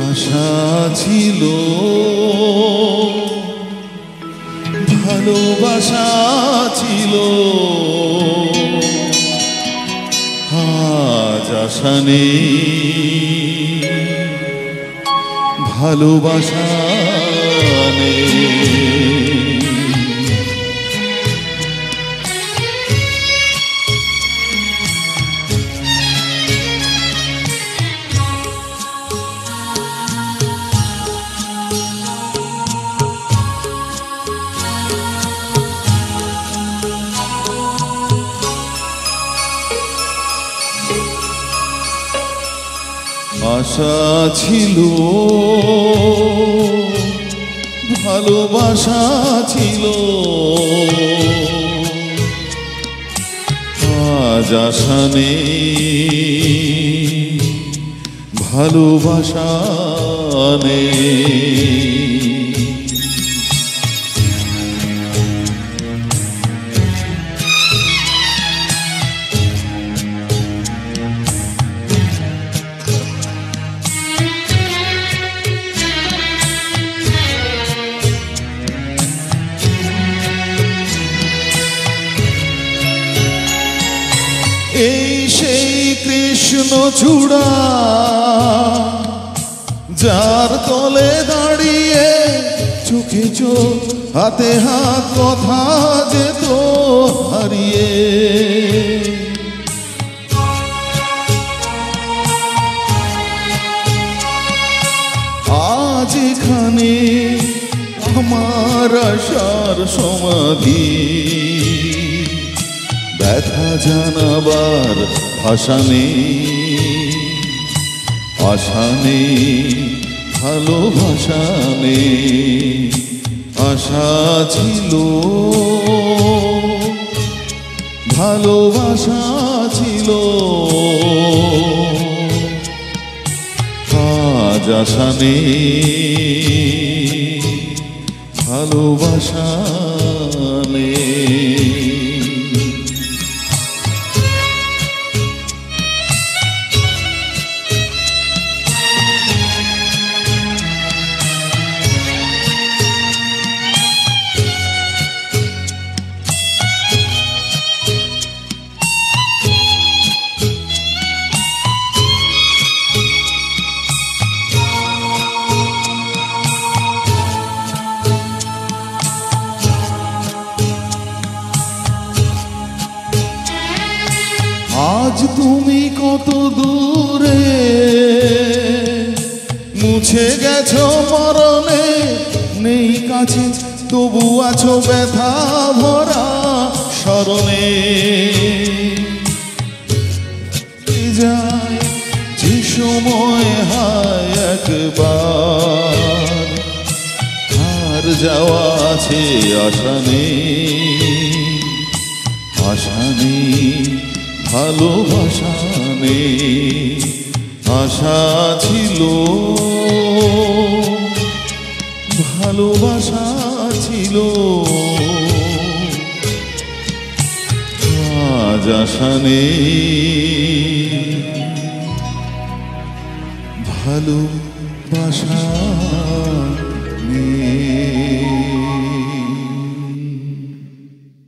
আশা ছিল, ভালোবাসা ছিল, আজ আশা নেই, ভালোবাসা নেই। আশা ছিল, ভালোবাসা ছিল, আজ আশা নেই, ভালোবাসা নেই। এই সেই কৃষ্ণচূড়া, যার তলে দাঁড়িয়ে চোখে চোখ হাতে হাত কথা যেত হারিয়ে। আজ এখানে আমার আশার সমাধি, ব্যথা জানাবার ভাষা নেই, আশা নেই, ভালোবাসা নেই। আশা ছিল, ভালোবাসা ছিল, আজ আশা নেই, ভালোবাসা নেই। আজ তুমি কত দূরে, মুছে গেছো মরণে, নেই কাছে তবু আছো ব্যথা ভরা স্মরণে। যায় যে সময় হায় একবার, আর যাওয়া আছে আশা নেই, আশা নেই, ভালোবাসা নেই। আশা ছিল, ভালোবাসা ছিল, আজ আশা নেই, ভালোবাসা